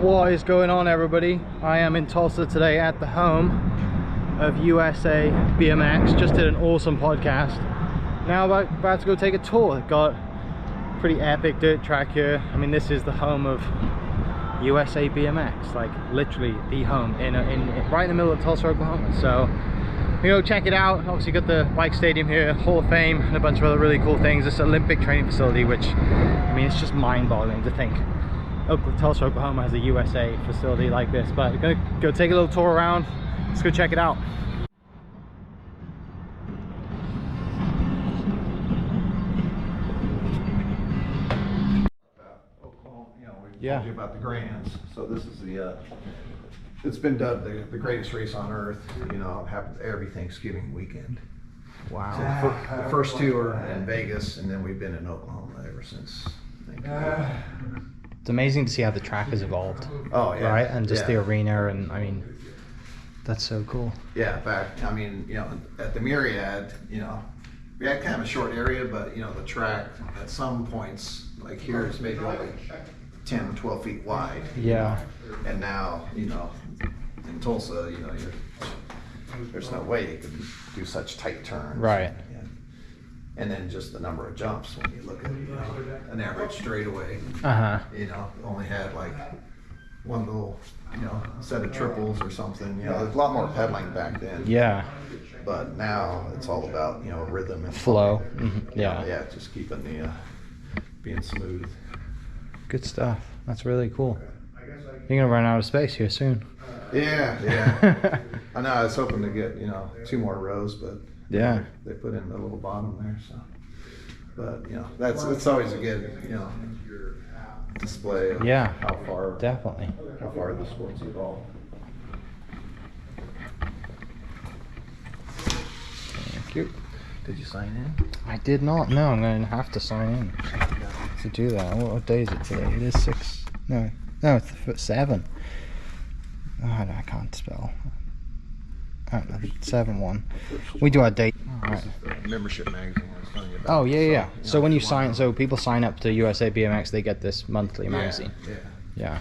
What is going on, everybody? I am in Tulsa today at the home of USA BMX. Just did an awesome podcast. Now about to go take a tour. Got a pretty epic dirt track here. I mean, this is the home of USA BMX, like literally the home right in the middle of Tulsa, Oklahoma. So we go check it out. Obviously got the bike stadium here, Hall of Fame, and a bunch of other really cool things. This Olympic training facility, which, I mean, it's just mind-boggling to think Tulsa, Oklahoma has a USA facility like this. But we're gonna go take a little tour around. Let's go check it out. Yeah. Told you about the Grands. So this is the it's been dubbed the greatest race on earth. You know, it happens every Thanksgiving weekend. Wow. So the first two are in Vegas, and then we've been in Oklahoma ever since. It's amazing to see how the track has evolved. Oh yeah. Right, and just the arena, and I mean, that's so cool. Yeah. In fact, I mean, you know, at the Myriad, you know, we had kind of a short area, but you know, the track at some points, like here, is maybe only 10, 12 feet wide. Yeah. And now, you know, in Tulsa, you know, there's no way you can do such tight turns. Right. And then just the number of jumps when you look at, you know, an average straightaway. You know, only had like one little, you know, set of triples or something. You know, there's a lot more pedaling back then. Yeah. But now it's all about, you know, rhythm and flow. Yeah. Yeah, just keeping the being smooth. Good stuff. That's really cool. You're gonna run out of space here soon. Yeah. I know. I was hoping to get, you know, 2 more rows, but yeah, they put in the little bottom there. So, but you know, it's always a good, you know, display of how far the sport's evolved. Thank you. Did you sign in? I did not. No, I'm going to have to sign in to do that. What day is it today? It is 6. No, it's 7. Oh, I can't spell. I don't know. 7-1. We do our date. All right. This is the membership magazine I was telling you about. Oh yeah. So know, when you sign, so people sign up to USA BMX, they get this monthly magazine. Yeah.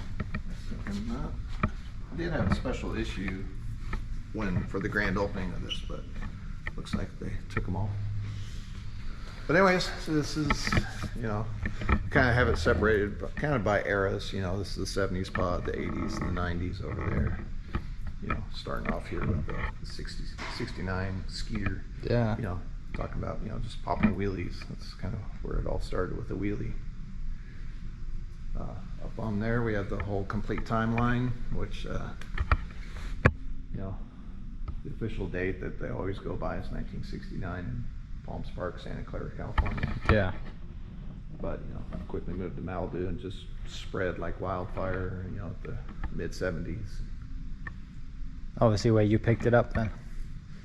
And, I did have a special issue for the grand opening of this, but looks like they took them all. But anyways, so this is, you know, kind of have it separated kind of by eras. You know, this is the 70s pod, the 80s and the 90s over there. You know, starting off here with the 69 skier. Yeah. You know, talking about, you know, just popping wheelies. That's kind of where it all started, with the wheelie. Up on there we have the whole complete timeline, which, you know, the official date that they always go by is 1969 in Palm Sparks, Santa Clara, California. Yeah. But, you know, quickly moved to Malibu and just spread like wildfire, you know, at the mid-70s. Obviously where you picked it up then.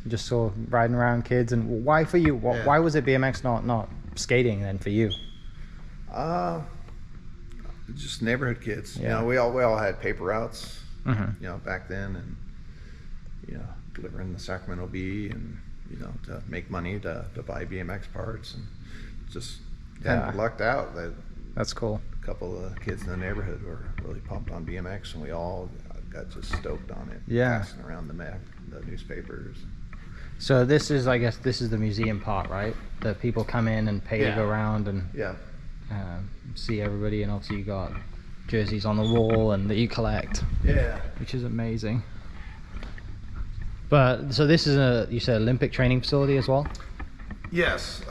Just saw riding around kids. And why for you? Why was it BMX, not skating then for you? Just neighborhood kids. Yeah. You know, we all had paper routes, you know, back then, and, you know, delivering the Sacramento Bee, and, you know, to make money to buy BMX parts, and just lucked out that that's cool. A couple of kids in the neighborhood were really pumped on BMX, and we all got just stoked on it. Yeah. Passing around the newspapers. So this is, I guess, this is the museum part, right? That people come in and pay to go around and see everybody, and obviously you got jerseys on the wall and that you collect. Yeah. Which is amazing. But so this is you said Olympic training facility as well? Yes.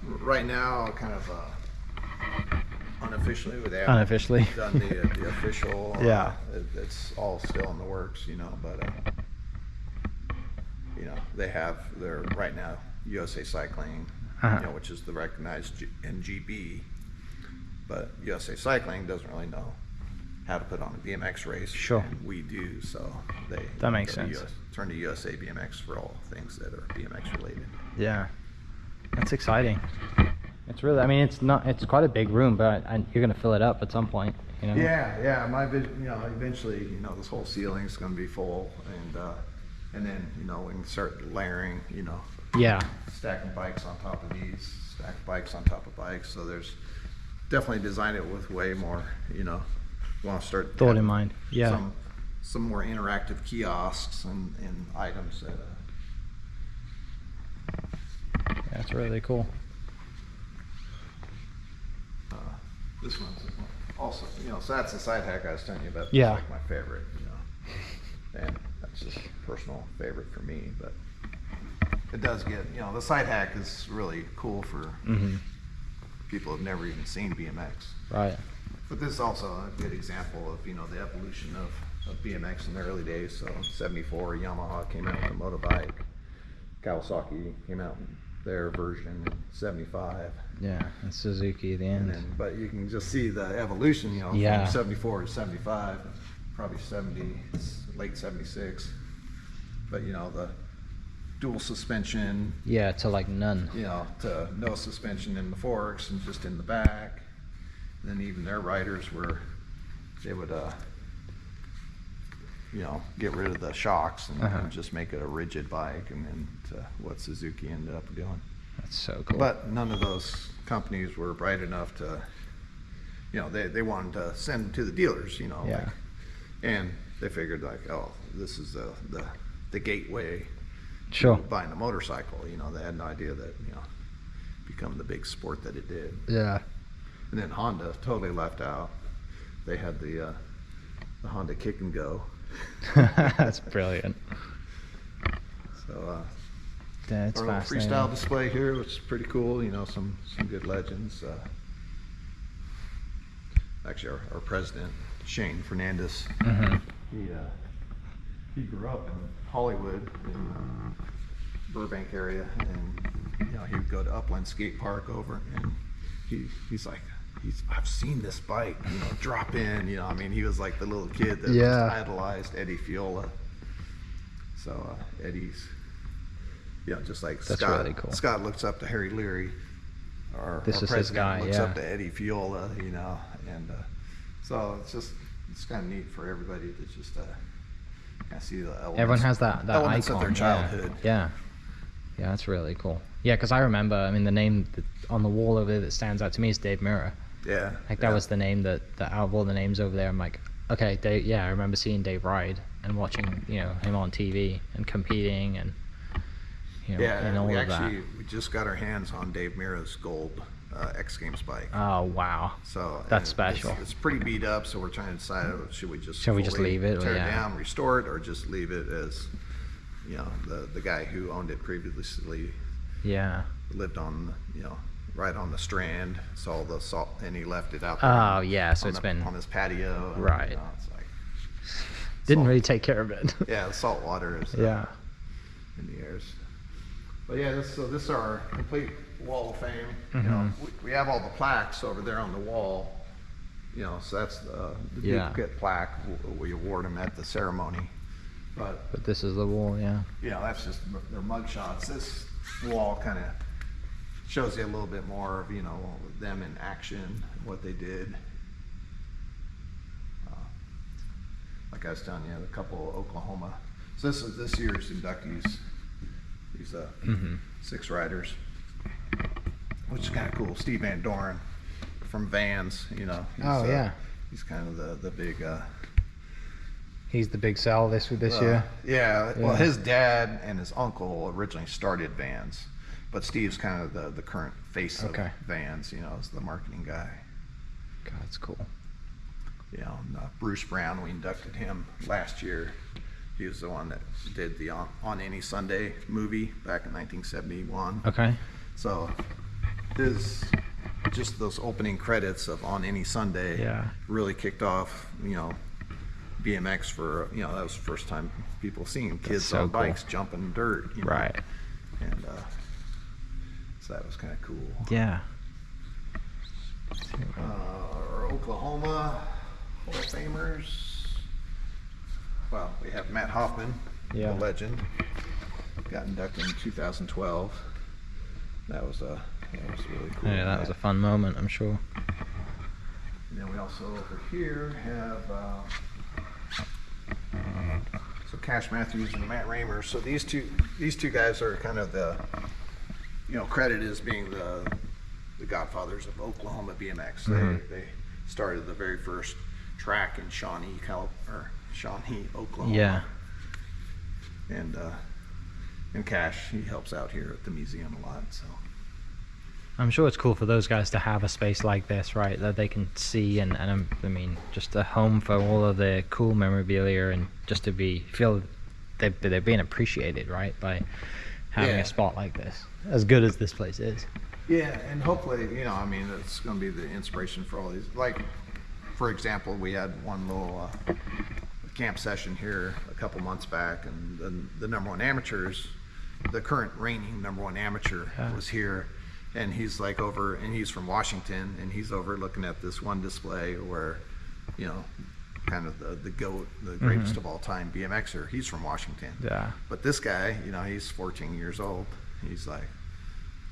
Right now, kind of unofficially, they haven't done the official. It's all still in the works, you know. But you know, they have their right now USA Cycling, you know, which is the recognized NGB. But USA Cycling doesn't really know how to put on a BMX race. Sure. And we do, so that makes sense. Turn to USA BMX for all things that are BMX related. Yeah, that's exciting. It's really, I mean, it's quite a big room, but you're gonna fill it up at some point, you know. Yeah. My vision, you know, eventually, you know, this whole ceiling is gonna be full, and then, you know, we can start layering, you know. Yeah. Stacking bikes on top of these, stack bikes on top of bikes. So there's definitely designed it with way more, you know, want to start thought in mind. Yeah. Some more interactive kiosks and items that. Yeah, that's really cool. This one's also, so that's the side hack I was telling you about. Yeah. It's like my favorite, and that's just a personal favorite for me. But it does get, the side hack is really cool for people who've never even seen BMX. Right. But this is also a good example of, the evolution of BMX in the early days. So 74, Yamaha came out with a motorbike. Kawasaki came out with their version in 75. Yeah, and Suzuki at the end. But you can just see the evolution, Yeah. from 74 to 75, probably 70, late 76. But, the dual suspension. Yeah, to like none. To no suspension in the forks and just in the back. And then even their riders they would, get rid of the shocks and just make it a rigid bike, and then to what Suzuki ended up doing. That's so cool. But none of those companies were bright enough to, they wanted to send them to the dealers, Yeah. and they figured like, oh, this is the gateway Sure. to buying a motorcycle. They had no idea that, become the big sport that it did. Yeah. And then Honda totally left out. They had the Honda Kick and Go. That's brilliant. So Yeah, it's our little fascinating. freestyle display here, which is pretty cool. Some good legends. Actually, our president Shane Fernandez. He grew up in Hollywood, in Burbank area, and he would go to Upland Skate Park over, and he's like, I've seen this bike, drop in. He was like the little kid that just idolized Eddie Fiola. So Eddie's, just like That's Scott. really cool. Scott looks up to Harry Leary. Our This is his president guy, looks yeah. up to Eddie Fiola, and so it's kind of neat for everybody to just kind of see the elements. Everyone has that elements icon. of their childhood. Yeah. Yeah, that's really cool. Yeah, because I remember, the name on the wall over there that stands out to me is Dave Mirra. Yeah. Like that was the name that out of all the names over there, I'm like, okay, Dave. Yeah, I remember seeing Dave ride and watching, him on TV and competing and, and all of that. We just got our hands on Dave Mirra's gold X Games bike. Oh wow. So That's special. It's pretty beat up, so we're trying to decide, should we just fully leave it, tear yeah. it down, restore it, or just leave it as, the guy who owned it previously Yeah. lived on, right on the Strand, saw the salt, and he left it out there. Oh yeah, so it's been on his patio. And, right. It's like didn't salt. really take care of it. Yeah, the salt water is Yeah. in the airs. But yeah, this is our complete wall of fame. We have all the plaques over there on the wall. So that's the duplicate plaque. We award them at the ceremony. But this is the wall, yeah. that's just their mug shots. This wall kind of shows you a little bit more of them in action, what they did. Like I was telling you, a couple of Oklahoma. So this is this year's inductees. These 6 riders, which is kind of cool. Steve Van Doren from Vans, he's, he's kind of the big. He's the big sell this year. Yeah, well, his dad and his uncle originally started Vans, but Steve's kind of the current face of Vans. Is the marketing guy. God, that's cool. And, Bruce Brown, we inducted him last year. He was the one that did the On Any Sunday movie back in 1971. Okay. So just those opening credits of On Any Sunday really kicked off, BMX for, that was the first time people seeing kids on bikes jumping dirt. Right. And so that was kind of cool. Yeah. Our Oklahoma Hall of Famers. Well, we have Matt Hoffman, the legend. Got inducted in 2012. That was really cool. Yeah, that was a fun moment, I'm sure. And then we also over here have so Cash Matthews and Matt Raymer. So these two guys are kind of the credited as being the godfathers of Oklahoma BMX. They started the very first track in Shawnee, Oklahoma. Yeah. And Cash, he helps out here at the museum a lot. So I'm sure it's cool for those guys to have a space like this, right? That they can see and I mean, just a home for all of the cool memorabilia and just to feel they're being appreciated, right? By having a spot like this, as good as this place is. Yeah, and hopefully, I mean, it's going to be the inspiration for all these. Like, for example, we had one little camp session here a couple months back, and the number one amateurs, the current reigning number one amateur was here, and he's like over, and he's from Washington, and he's over looking at this one display where, kind of the GOAT, the greatest of all time BMXer, he's from Washington. Yeah. But this guy, he's 14 years old. He's like,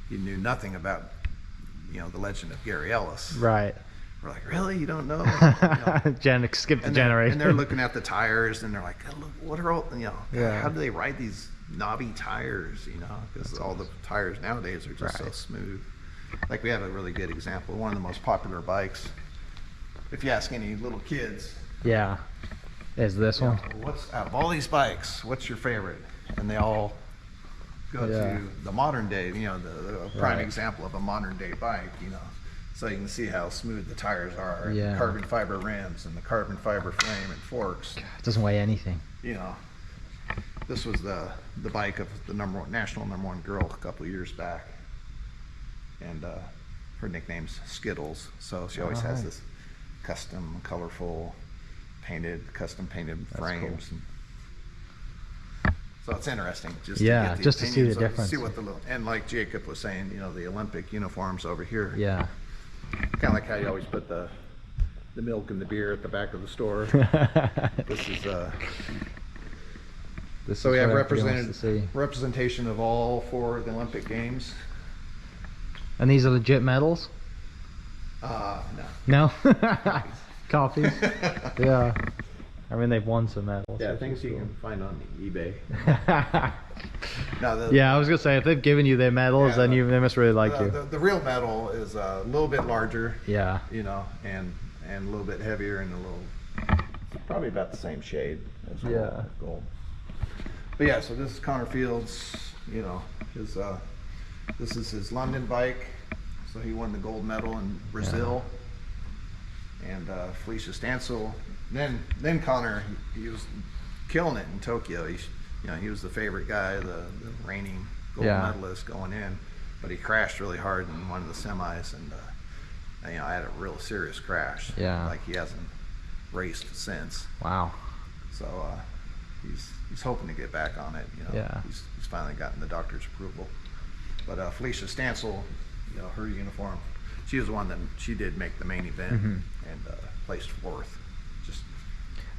he knew nothing about, the legend of Gary Ellis. Right. We're like, really? You don't know? Skip the generation. And they're looking at the tires, and they're like, look, what are all, how do they ride these knobby tires, because all the tires nowadays are just so smooth. Like, we have a really good example. One of the most popular bikes, if you ask any little kids, is this one. What's out of all these bikes, what's your favorite? And they all go to the modern day, the prime example of a modern day bike, so you can see how smooth the tires are, and the carbon fiber rims and the carbon fiber frame and forks. God, it doesn't weigh anything. This was the bike of the national number one girl a couple of years back, and her nickname's Skittles. So she always has this custom, colorful, custom painted frames. Cool. So it's interesting just to see the difference. See what and like Jacob was saying, the Olympic uniforms over here. Yeah. Kind of like how you always put the milk and the beer at the back of the store. So we have representation of all 4 of the Olympic Games. And these are legit medals? No. No? Copies? Yeah. I mean, they've won some medals. Yeah, things you can find on eBay. I was gonna say, if they've given you their medals, then they must really like you. The real medal is a little bit larger. Yeah. And a little bit heavier and probably about the same shade as gold. But so this is Connor Fields. This is his London bike. So he won the gold medal in Brazil. And Felicia Stansel. Then Connor, he was killing it in Tokyo. He was the favorite guy, the reigning gold medalist going in, but he crashed really hard in one of the semis, and I had a real serious crash. Yeah. Like, he hasn't raced since. Wow. So he's hoping to get back on it. He's finally gotten the doctor's approval. But Felicia Stansel, her uniform, she was the one that she did make the main event and placed 4th.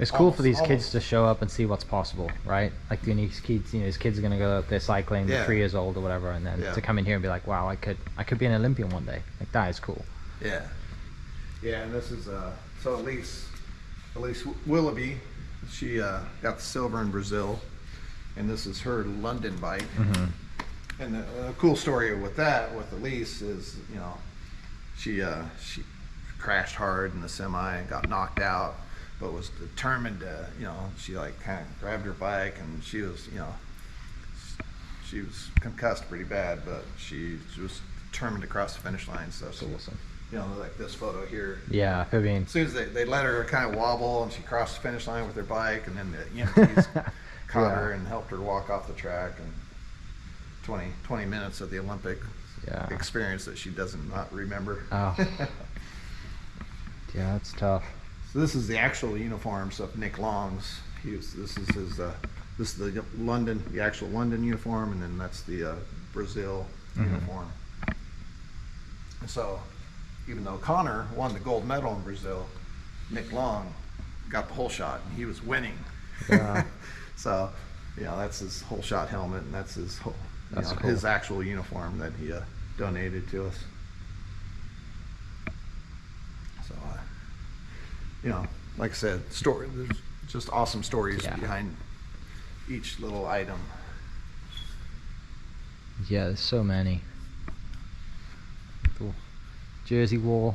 It's cool for these kids to show up and see what's possible, right? Like, these kids, these kids are gonna go out there cycling, they're 3 years old or whatever, and then to come in here and be like, wow, I could be an Olympian one day. Like, that is cool. Yeah. And this is so Elise Willoughby, she got the silver in Brazil, and this is her London bike. And the cool story with Elise is, she crashed hard in the semi and got knocked out, but was determined to, she kind of grabbed her bike, and she was concussed pretty bad, but she was determined to cross the finish line. So that's awesome. Like this photo here. Yeah, I mean, as soon as they let her kind of wobble, and she crossed the finish line with her bike, and then the EMTs caught her and helped her walk off the track, and 20 minutes of the Olympic experience that she does not remember. Oh. Yeah, that's tough. So this is the actual uniforms of Nick Long's. This is the actual London uniform, and then that's the Brazil uniform. So even though Connor won the gold medal in Brazil, Nick Long got the whole shot, and he was winning. Yeah. So that's his whole shot helmet, and that's his whole, cool. His actual uniform that he donated to us. So like I said, there's just awesome stories behind each little item. Yeah, there's so many. The Jersey wall.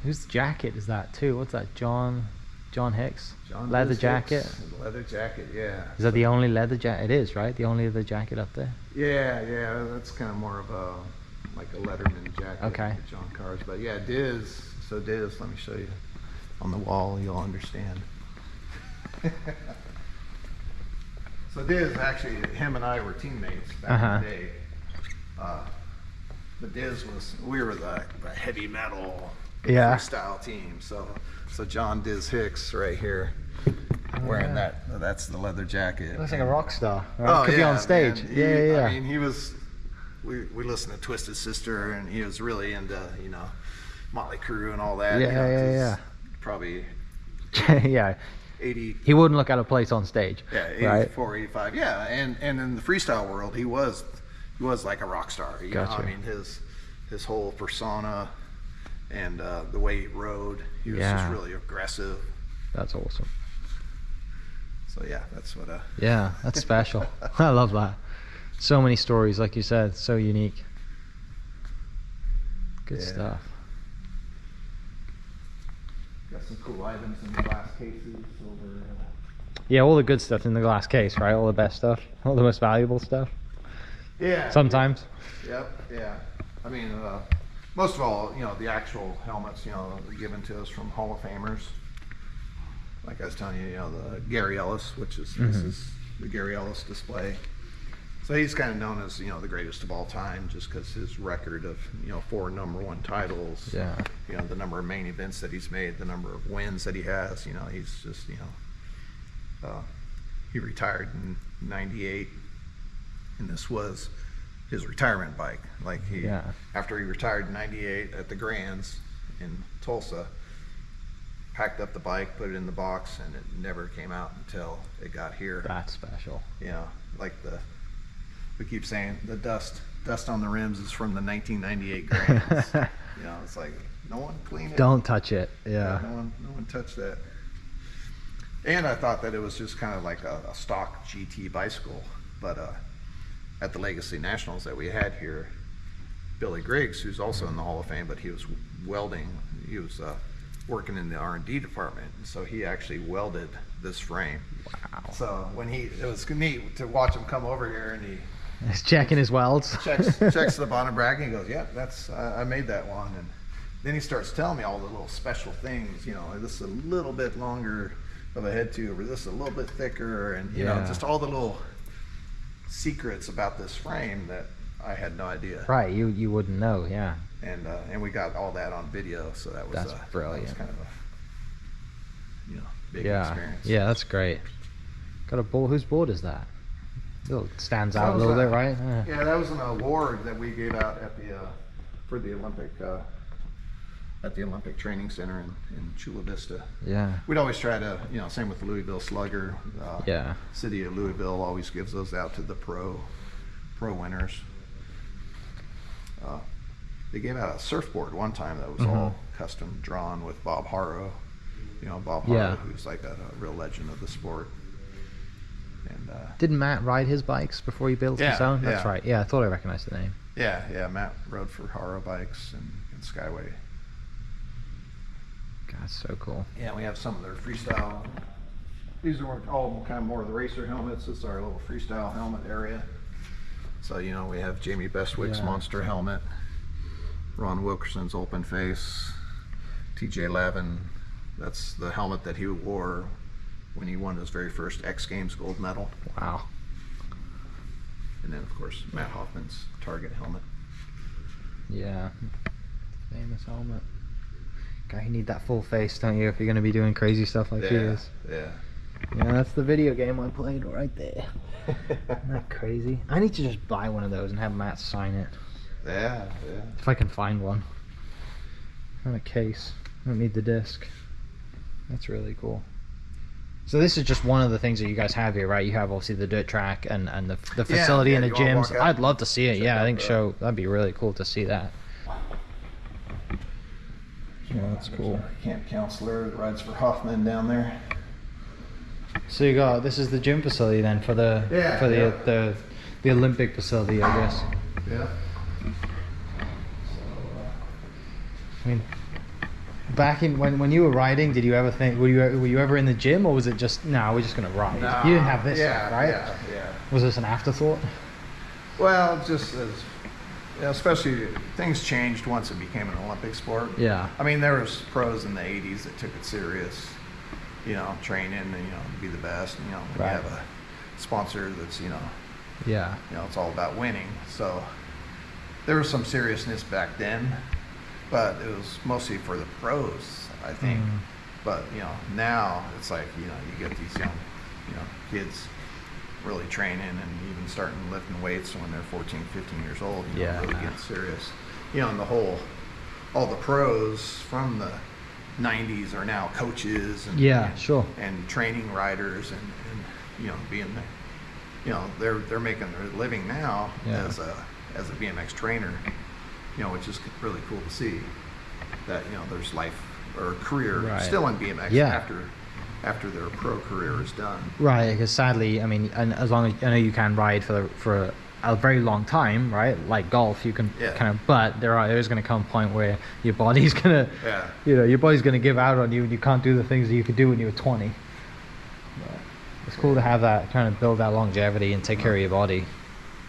Whose jacket is that too? What's that? John Hicks? John Leather Hicks, jacket? Leather jacket, yeah. Is that the only leather jacket? It is, right? The only leather jacket up there? Yeah, that's kind of more of a, like a Letterman jacket. Okay. That John Carr's, but yeah, Diz, so Diz, let me show you. On the wall, you'll understand. So Diz, actually, him and I were teammates back in the day. But Diz we were the heavy metal freestyle team. So John Diz Hicks right here, wearing that's the leather jacket. Looks like a rock star. Oh, could be on stage. Man. Yeah. I mean, he was. We listened to Twisted Sister, and he was really into Motley Crue and all that. Yeah. Probably. Yeah. 80. He wouldn't look out of place on stage. Yeah, 84, right? 85. Yeah, and in the freestyle world, he was like a rock star. You know? I mean, his whole persona and the way he rode, he was just really aggressive. That's awesome. So yeah, that's what. Yeah, that's special. I love that. So many stories, like you said, so unique. Good stuff. Got some cool items in the glass cases over. Yeah, all the good stuff in the glass case, right? All the best stuff, all the most valuable stuff. Yeah. Sometimes. Yep. Yeah. I mean, most of all, the actual helmets, given to us from Hall of Famers. Like I was telling you, the Gary Ellis, which is this is the Gary Ellis display. So he's kind of known as the greatest of all time, just because his record of 4 #1 titles. Yeah. The number of main events that he's made, the number of wins that he has. He's just he retired in '98, and this was his retirement bike. Like after he retired in '98 at the Grands in Tulsa, packed up the bike, put it in the box, and it never came out until it got here. That's special. Like we keep saying the dust on the rims is from the 1998 Grands. It's like no one cleaned it. Don't touch it. Yeah. No one touched that. And I thought that it was just kind of like a stock GT bicycle, but at the Legacy Nationals that we had here, Billy Griggs, who's also in the Hall of Fame, but he was welding. He was working in the R&D department, and so he actually welded this frame. Wow. So it was neat to watch him come over here, and he's checking his welds. checks the bottom bracket, and he goes, "Yeah, that's I made that one." And then he starts telling me all the little special things. This is a little bit longer of a head tube, or this is a little bit thicker, and just all the little secrets about this frame that I had no idea. Right, you wouldn't know, yeah. And we got all that on video, so that was brilliant. That was kind of a big experience. Yeah, that's great. Got a board. Whose board is that? It stands out a little bit, right? Yeah, that was an award that we gave out at for the Olympic at the Olympic Training Center in Chula Vista. Yeah. We'd always try to, same with the Louisville Slugger. City of Louisville always gives those out to the pro winners. They gave out a surfboard one time that was all custom drawn with Bob Harrow. Bob Harrow, who's like a real legend of the sport. And didn't Matt ride his bikes before he built his own? That's right. Yeah, I thought I recognized the name. Yeah. Matt rode for Harrow Bikes and Skyway. God, so cool. Yeah, we have some of their freestyle. These are all kind of more of the racer helmets. This is our little freestyle helmet area. So we have Jamie Bestwick's Monster helmet, Ron Wilkerson's Open Face, TJ Lavin. That's the helmet that he wore when he won his very first X Games gold medal. Wow. And then of course Matt Hoffman's Target helmet. Yeah, famous helmet. God, you need that full face, don't you, if you're going to be doing crazy stuff like he is. Yeah. That's the video game I played right there. Isn't that crazy? I need to just buy one of those and have Matt sign it. Yeah. If I can find one. Not a case. I don't need the disc. That's really cool. So this is just one of the things that you guys have here, right? You have obviously the dirt track and the facility and the gyms. I'd love to see it. Yeah, I think that'd be really cool to see that. Yeah, that's cool. Camp counselor that rides for Hoffman down there. So you got, this is the gym facility then for the the Olympic facility, I guess. Yeah. I mean, Back in when you were riding, did you ever think, were you ever in the gym, or was it just, no, we're just gonna ride? No, You didn't have this, right? Yeah. Was this an afterthought? Well, just as, especially things changed once it became an Olympic sport. Yeah. I mean, there was pros in the 80s that took it serious, you know, training and, you know, be the best. You know, when Right. you have a sponsor that's, Yeah. it's all about winning. So there was some seriousness back then, but it was mostly for the pros, I think. But, now it's like, you get these young, kids really training and even starting lifting weights when they're 14, 15 years old, really getting serious. And all the pros from the 90s are now coaches and and training riders and being they're making their living now as a BMX trainer, which is really cool to see that there's life or career still in BMX after their pro career is done. Right, because sadly, I mean, and as long as I know you can ride for a very long time, right? Like golf, you can kind of, but there's going to come a point where your body's gonna, your body's gonna give out on you, and you can't do the things that you could do when you were 20. But it's cool to have that, kind of build that longevity and take care of your body,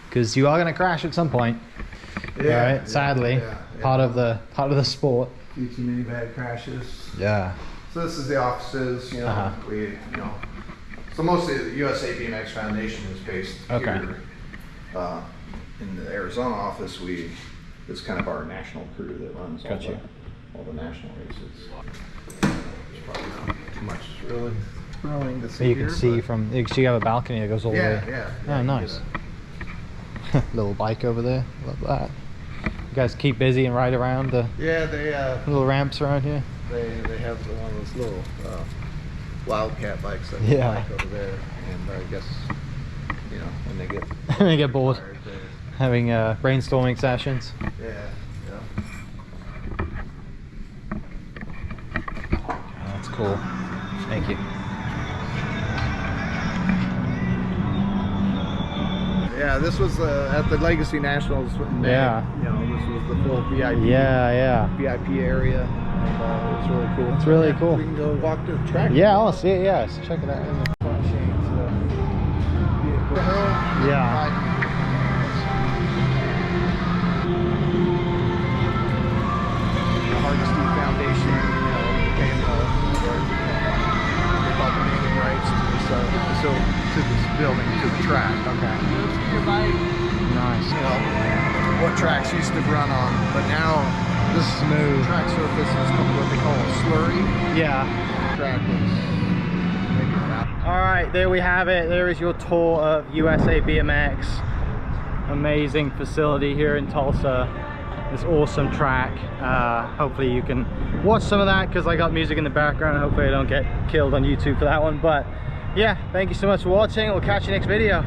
because you are going to crash at some point. Right? Sadly, part of the sport. Too many bad crashes. Yeah. So this is the offices. So mostly the USA BMX Foundation is based here. In the Arizona office, it's kind of our national crew that runs all the national races. There's probably not too much really throwing to see. You can see from. So you have a balcony that goes all the way. Yeah. Oh, nice. Little bike over there. Love that. You guys keep busy and ride around the little ramps around here. They have one of those little Wildcat bikes that bike over there, and I guess when they get they get bored having brainstorming sessions. That's cool. Thank you. Yeah, this was at the Legacy Nationals. This was the full VIP. VIP area. And, it's really cool. It's really cool. We can go walk to the track. Yeah, I want to see it. Yeah, so check it out. The Hardesty Foundation, paying the rights to this building, to the track. Okay. Nice. What tracks used to run on, but now this smooth track surface is what they call a slurry. Track All right, there we have it. There is your tour of USA BMX. Amazing facility here in Tulsa. This awesome track. Hopefully you can watch some of that, because I got music in the background. Hopefully I don't get killed on YouTube for that one. But yeah, thank you so much for watching. We'll catch you next video.